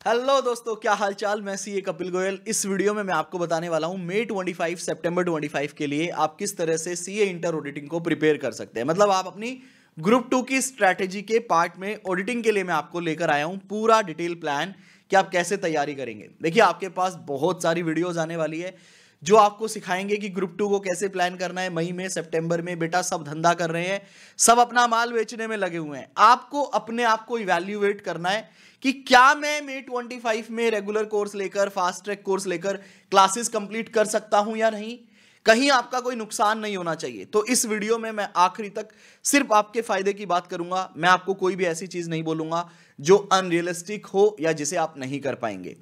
Hello दोस्तों, क्या हालचाल। मैं सीए कपिल गोयल। इस वीडियो में मैं आपको बताने वाला हूं मई 25 सितंबर 25 के लिए आप किस तरह से सीए इंटर ऑडिटिंग को प्रिपेयर कर सकते हैं। मतलब आप अपनी ग्रुप 2 की स्ट्रैटेजी के पार्ट में ऑडिटिंग के लिए मैं आपको लेकर आया हूं पूरा डिटेल प्लान कि आप कैसे तैयारी करेंगे। देखिए, आपके पास बहुत सारी वीडियोज आने वाली है जो आपको सिखाएंगे कि ग्रुप 2 को कैसे प्लान करना है। मई में, सितंबर में बेटा सब धंधा कर रहे हैं, सब अपना माल बेचने में लगे हुए हैं। आपको अपने आप को इवैल्यूएट करना है कि क्या मैं मई 25 में रेगुलर कोर्स लेकर, फास्ट ट्रैक कोर्स लेकर क्लासेस कंप्लीट कर सकता हूं या नहीं। कहीं आपका कोई नुकसान नहीं होना चाहिए। तो इस वीडियो में मैं आखिरी तक सिर्फ आपके फायदे की बात करूंगा। मैं आपको कोई भी ऐसी चीज नहीं बोलूंगा जो अनरियलिस्टिक हो या जिसे आप नहीं कर पाएंगे।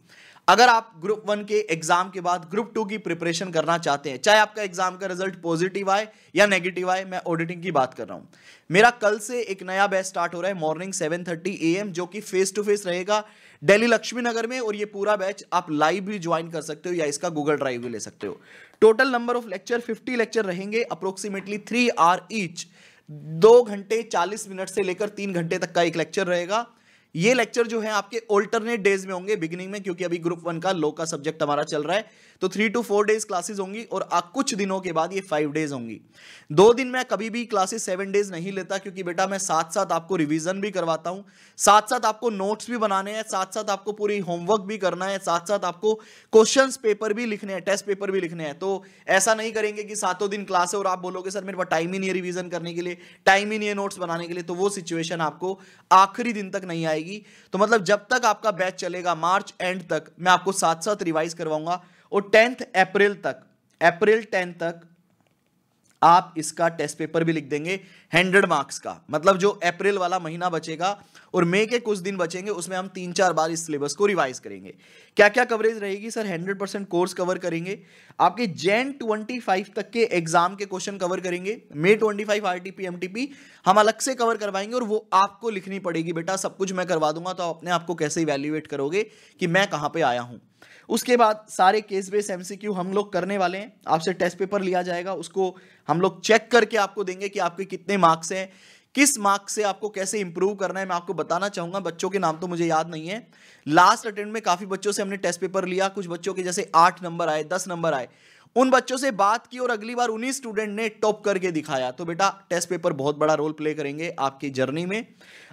अगर आप ग्रुप 1 के एग्जाम के बाद ग्रुप 2 की प्रिपरेशन करना चाहते हैं, चाहे आपका एग्जाम का रिजल्ट पॉजिटिव आए या नेगेटिव आए, मैं ऑडिटिंग की बात कर रहा हूं। मेरा कल से एक नया बैच स्टार्ट हो रहा है मॉर्निंग 7:30 AM, जो कि फेस टू फेस रहेगा दिल्ली लक्ष्मी नगर में। और ये पूरा बैच आप लाइव भी ज्वाइन कर सकते हो या इसका गूगल ड्राइव भी ले सकते हो। Total number of lecture 50 lecture रहेंगे, अप्रोक्सीमेटली 3 आवर ईच। 2 घंटे 40 मिनट से लेकर 3 घंटे तक का एक लेक्चर रहेगा। ये लेक्चर जो है आपके ऑल्टरनेट डेज में होंगे बिगिनिंग में, क्योंकि अभी ग्रुप 1 का लॉ का सब्जेक्ट हमारा चल रहा है। तो 3 to 4 डेज क्लासेस होंगी और कुछ दिनों के बाद ये 5 डेज होंगी। 2 दिन मैं कभी भी क्लासेस 7 डेज नहीं लेता, क्योंकि बेटा मैं साथ साथ आपको रिवीजन भी करवाता हूं, साथ साथ आपको नोट्स भी बनाने हैं, साथ साथ आपको पूरी होमवर्क भी करना है, साथ साथ आपको क्वेश्चंस पेपर भी लिखने हैं, टेस्ट पेपर भी लिखने हैं। तो ऐसा नहीं करेंगे कि सातों दिन क्लास है और आप बोलोगे सर मेरे पास टाइम ही नहीं है रिवीजन करने के लिए, टाइम ही नहीं है नोट्स बनाने के लिए। तो वो सिचुएशन आपको आखिरी दिन तक नहीं आएगी। तो मतलब जब तक आपका बैच चलेगा मार्च एंड तक, मैं आपको साथ साथ रिवाइज करवाऊंगा। और 10 अप्रैल तक, अप्रैल 10 तक आप इसका टेस्ट पेपर भी लिख देंगे 100 मार्क्स का। मतलब जो अप्रैल वाला महीना बचेगा और मई के कुछ दिन बचेंगे, उसमें हम 3-4 बार इस सिलेबस को रिवाइज करेंगे। क्या क्या कवरेज रहेगी सर? 100% कोर्स कवर करेंगे, आपके जैन 25 तक के एग्जाम के क्वेश्चन कवर करेंगे। मई 25 आरटीपी एमटीपी हम अलग से कवर करवाएंगे और वो आपको लिखनी पड़ेगी। बेटा सब कुछ मैं करवा दूंगा, तो आप अपने आप को कैसे इवैल्यूएट करोगे कि मैं कहां पे आया हूं। उसके बाद सारे केस बेस्ड एमसीक्यू हम लोग करने वाले हैं। आपसे टेस्ट पेपर लिया जाएगा, उसको हम लोग चेक करके आपको देंगे कि आपके कितने मार्क्स हैं, किस मार्क्स से आपको कैसे इंप्रूव करना है। मैं आपको बताना चाहूंगा, बच्चों के नाम तो मुझे याद नहीं है। लास्ट अटेम्प्ट में काफी बच्चों से हमने टेस्ट पेपर लिया, कुछ बच्चों के जैसे 8 नंबर आए, 10 नंबर आए, उन बच्चों से बात की और अगली बार उन्हीं स्टूडेंट ने टॉप करके दिखाया। तो बेटा टेस्ट पेपर बहुत बड़ा रोल प्ले करेंगे आपकी जर्नी में।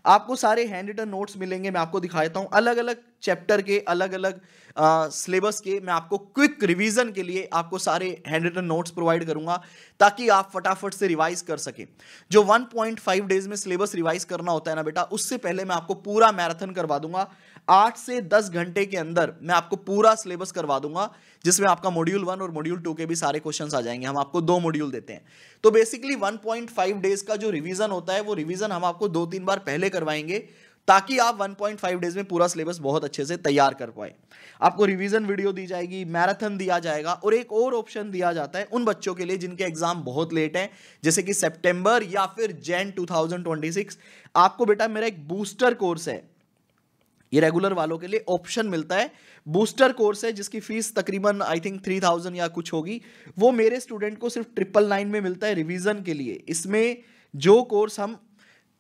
आपको सारे हैंड रिटन नोट्स मिलेंगे, मैं आपको दिखाता हूं अलग अलग चैप्टर के, अलग अलग सिलेबस के। मैं आपको क्विक रिवीजन के लिए आपको सारे हैंड रिटन नोट्स प्रोवाइड करूंगा, ताकि आप फटाफट से रिवाइज कर सके। जो 1.5 डेज में सिलेबस रिवाइज करना होता है ना बेटा, उससे पहले मैं आपको पूरा मैराथन करवा दूंगा। 8 से 10 घंटे के अंदर मैं आपको पूरा सिलेबस करवा दूंगा, जिसमें आपका मॉड्यूल 1 और मॉड्यूल 2 के भी सारे क्वेश्चंस आ जाएंगे। हम आपको 2 मॉड्यूल देते हैं। तो बेसिकली 1.5 डेज का जो रिवीजन होता है, वो रिवीजन हम आपको 2-3 बार पहले करवाएंगे, ताकि आप 1.5 डेज में पूरा सिलेबस बहुत अच्छे से तैयार कर पाए। आपको रिवीजन वीडियो दी जाएगी, मैराथन दिया जाएगा, और एक और ऑप्शन दिया जाता है उन बच्चों के लिए जिनके एग्जाम बहुत लेट हैं, जैसे कि सितंबर या फिर जैन 2026। आपको बेटा मेरा एक बूस्टर कोर्स है, ये रेगुलर वालों के लिए ऑप्शन मिलता है। बूस्टर कोर्स है जिसकी फीस तकरीबन आई थिंक 3000 या कुछ होगी। वो मेरे स्टूडेंट को सिर्फ 999 में मिलता है रिवीजन के लिए। इसमें जो कोर्स हम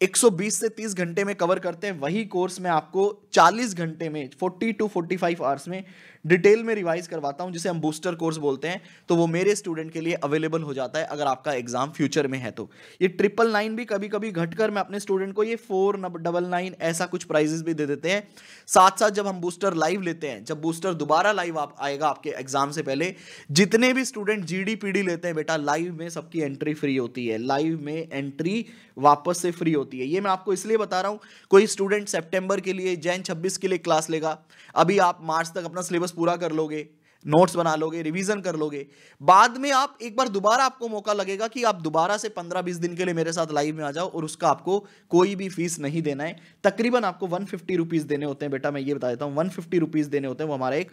120 से 30 घंटे में कवर करते हैं, वही कोर्स मैं आपको 40 घंटे में, 40 to 45 आवर्स में डिटेल में रिवाइज करवाता हूं, जिसे हम बूस्टर कोर्स बोलते हैं। तो वो मेरे स्टूडेंट के लिए अवेलेबल हो जाता है अगर आपका एग्जाम फ्यूचर में है तो। ये 999 भी कभी कभी घटकर मैं अपने स्टूडेंट को ये 499 ऐसा कुछ प्राइजेस भी दे देते हैं। साथ साथ जब हम बूस्टर लाइव लेते हैं, जब बूस्टर दोबारा लाइव आएगा आपके एग्जाम से पहले, जितने भी स्टूडेंट जीडी पीडी लेते हैं बेटा, लाइव में सबकी एंट्री फ्री होती है। लाइव में एंट्री वापस से फ्री होती है। ये मैं आपको इसलिए बता रहा हूं, कोई स्टूडेंट सितंबर के लिए, जैन 26 के लिए क्लास लेगा, अभी आप मार्च तक अपना सिलेबस पूरा कर लोगे, नोट्स बना लोगे, रिवीजन कर लोगे, बाद में आप एक बार दोबारा आपको मौका लगेगा कि आप दोबारा से 15-20 दिन के लिए मेरे साथ लाइव में आ जाओ, और उसका आपको कोई भी फीस नहीं देना है। तकरीबन आपको 150 रुपीज देने होते हैं बेटा, मैं ये बता देता हूं, 150 रुपीज देने होते हैं। वो हमारा एक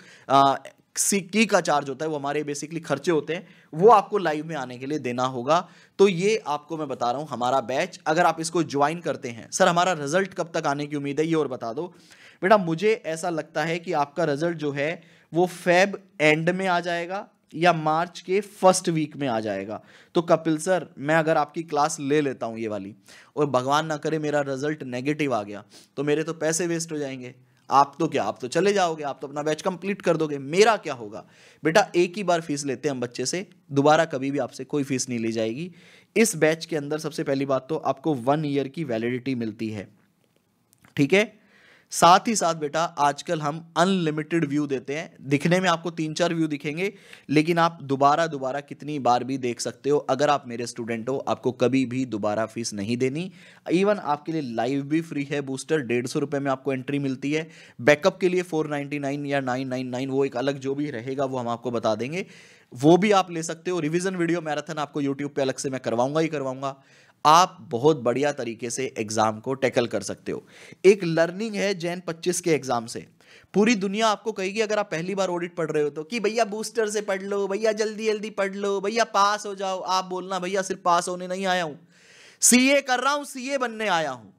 सिक्की का चार्ज होता है, वो हमारे बेसिकली खर्चे होते हैं, वो आपको लाइव में आने के लिए देना होगा। तो ये आपको मैं बता रहा हूं हमारा बैच, अगर आप इसको ज्वाइन करते हैं। सर हमारा रिजल्ट कब तक आने की उम्मीद है, ये और बता दो बेटा। मुझे ऐसा लगता है कि आपका रिजल्ट जो है वो फेब एंड में आ जाएगा या मार्च के फर्स्ट वीक में आ जाएगा। तो कपिल सर, मैं अगर आपकी क्लास ले लेता हूं ये वाली, और भगवान ना करे मेरा रिजल्ट नेगेटिव आ गया, तो मेरे तो पैसे वेस्ट हो जाएंगे। आप तो क्या, आप तो चले जाओगे, आप तो अपना बैच कंप्लीट कर दोगे, मेरा क्या होगा? बेटा एक ही बार फीस लेते हैं हम बच्चे से, दोबारा कभी भी आपसे कोई फीस नहीं ली जाएगी। इस बैच के अंदर सबसे पहली बात तो आपको 1 ईयर की वैलिडिटी मिलती है, ठीक है। साथ ही साथ बेटा आजकल हम अनलिमिटेड व्यू देते हैं, दिखने में आपको 3-4 व्यू दिखेंगे, लेकिन आप दोबारा दोबारा कितनी बार भी देख सकते हो। अगर आप मेरे स्टूडेंट हो, आपको कभी भी दोबारा फीस नहीं देनी। इवन आपके लिए लाइव भी फ्री है बूस्टर, 150 रुपये में आपको एंट्री मिलती है। बैकअप के लिए 499 या 999, वो एक अलग जो भी रहेगा वो हम आपको बता देंगे, वो भी आप ले सकते हो। रिवीजन वीडियो मैराथन आपको यूट्यूब पे अलग से मैं करवाऊंगा ही करवाऊंगा। आप बहुत बढ़िया तरीके से एग्जाम को टैकल कर सकते हो। एक लर्निंग है जैन 25 के एग्जाम से, पूरी दुनिया आपको कहेगी अगर आप पहली बार ऑडिट पढ़ रहे हो तो, कि भैया बूस्टर से पढ़ लो, भैया जल्दी जल्दी पढ़ लो, भैया पास हो जाओ। आप बोलना भैया सिर्फ पास होने नहीं आया हूं, सीए कर रहा हूं, सीए बनने आया हूं,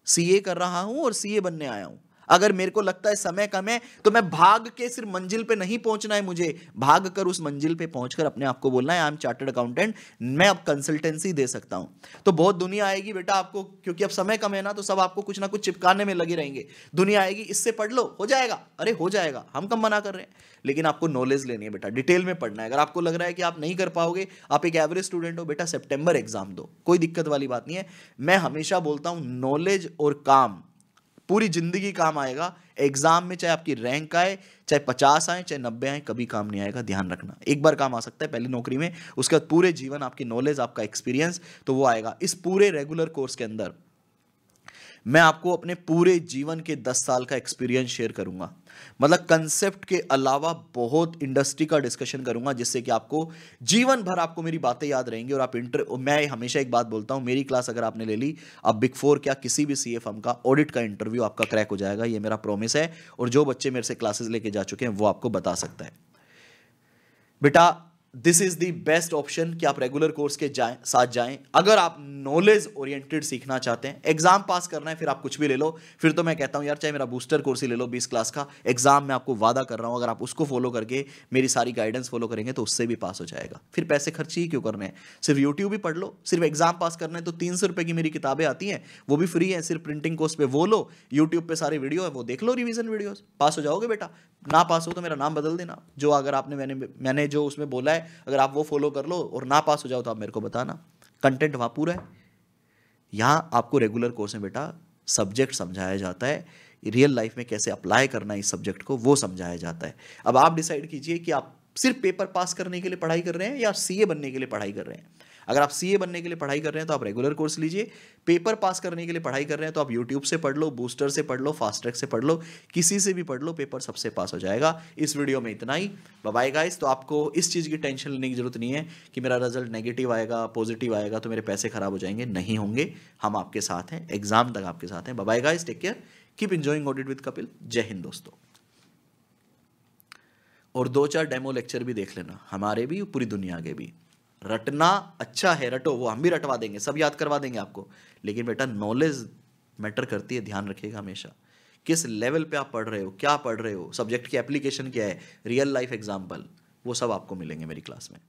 सीए कर रहा हूं और सीए बनने आया हूं। अगर मेरे को लगता है समय कम है तो मैं भाग के सिर्फ मंजिल पे नहीं पहुंचना है, मुझे भाग कर उस मंजिल पे पहुंचकर अपने आप को बोलना है आई एम चार्टर्ड अकाउंटेंट, मैं अब कंसल्टेंसी दे सकता हूं। तो बहुत दुनिया आएगी बेटा आपको, क्योंकि अब समय कम है ना, तो सब आपको कुछ ना कुछ चिपकाने में लगे रहेंगे। दुनिया आएगी इससे पढ़ लो हो जाएगा, अरे हो जाएगा, हम कम मना कर रहे हैं, लेकिन आपको नॉलेज लेनी है बेटा, डिटेल में पढ़ना है। अगर आपको लग रहा है कि आप नहीं कर पाओगे, आप एक एवरेज स्टूडेंट हो, बेटा सितंबर एग्जाम दो, कोई दिक्कत वाली बात नहीं है। मैं हमेशा बोलता हूं नॉलेज और काम पूरी जिंदगी काम आएगा। एग्जाम में चाहे आपकी रैंक आए, चाहे 50 आए, चाहे 90 आए, कभी काम नहीं आएगा, ध्यान रखना। एक बार काम आ सकता है पहली नौकरी में, उसके बाद पूरे जीवन आपकी नॉलेज, आपका एक्सपीरियंस, तो वो आएगा। इस पूरे रेगुलर कोर्स के अंदर मैं आपको अपने पूरे जीवन के 10 साल का एक्सपीरियंस शेयर करूंगा, मतलब कंसेप्ट के अलावा बहुत इंडस्ट्री का डिस्कशन करूंगा, जिससे कि आपको जीवन भर आपको मेरी बातें याद रहेंगी। और आप मैं हमेशा एक बात बोलता हूं, मेरी क्लास अगर आपने ले ली, अब बिग 4 क्या किसी भी सीए फर्म का ऑडिट का इंटरव्यू आपका क्रैक हो जाएगा, ये मेरा प्रॉमिस है। और जो बच्चे मेरे से क्लासेस लेके जा चुके हैं वो आपको बता सकता है। बेटा this is the best option कि आप रेगुलर कोर्स के साथ जाएं। अगर आप नॉलेज ओरिएंटेड सीखना चाहते हैं, एग्जाम पास करना है, फिर आप कुछ भी ले लो, फिर तो मैं कहता हूं यार चाहे मेरा बूस्टर कोर्स ही ले लो 20 क्लास का, एग्जाम में आपको वादा कर रहा हूं अगर आप उसको फॉलो करके मेरी सारी गाइडेंस फॉलो करेंगे तो उससे भी पास हो जाएगा। फिर पैसे खर्च ही क्यों करने हैं, सिर्फ यूट्यूब ही पढ़ लो। सिर्फ एग्जाम पास करना है तो 300 रुपए की मेरी किताबें आती हैं, वो भी फ्री है, सिर्फ प्रिंटिंग कॉस्ट पे वो लो, यूट्यूब पे सारे वीडियो है वो देख लो, रिवीजन वीडियोस, पास हो जाओगे बेटा। ना पास हो तो मेरा नाम बदल देना, जो अगर आपने मैंने जो उसमें बोला है अगर आप वो फॉलो कर लो और ना पास हो जाओ तो आप मेरे को बताना, कंटेंट वहां पूरा है। यहां आपको रेगुलर कोर्स में बेटा सब्जेक्ट समझाया जाता है, रियल लाइफ में कैसे अप्लाई करना है इस सब्जेक्ट को वो समझाया जाता है। अब आप डिसाइड कीजिए कि आप सिर्फ पेपर पास करने के लिए पढ़ाई कर रहे हैं या सीए बनने के लिए पढ़ाई कर रहे हैं। अगर आप सीए बनने के लिए पढ़ाई कर रहे हैं तो आप रेगुलर कोर्स लीजिए, पेपर पास करने के लिए पढ़ाई कर रहे हैं तो आप यूट्यूब से पढ़ लो, बूस्टर से पढ़ लो, फास्ट ट्रैक से पढ़ लो, किसी से भी पढ़ लो, पेपर सबसे पास हो जाएगा। इस वीडियो में इतना ही, बाय बाय गाइस। तो आपको इस चीज़ की टेंशन लेने की जरूरत नहीं है कि मेरा रिजल्ट नेगेटिव आएगा, पॉजिटिव आएगा तो मेरे पैसे खराब हो जाएंगे, नहीं होंगे। हम आपके साथ हैं, एग्जाम तक आपके साथ हैं। Bye bye guys, take care, keep enjoying audit with Kapil. जय हिंद दोस्तों। और 2-4 डेमो लेक्चर भी देख लेना, हमारे भी पूरी दुनिया के भी। रटना अच्छा है, रटो, वो हम भी रटवा देंगे, सब याद करवा देंगे आपको, लेकिन बेटा नॉलेज मैटर करती है, ध्यान रखिएगा हमेशा। किस लेवल पे आप पढ़ रहे हो, क्या पढ़ रहे हो, सब्जेक्ट की एप्लीकेशन क्या है, रियल लाइफ एग्जाम्पल, वो सब आपको मिलेंगे मेरी क्लास में।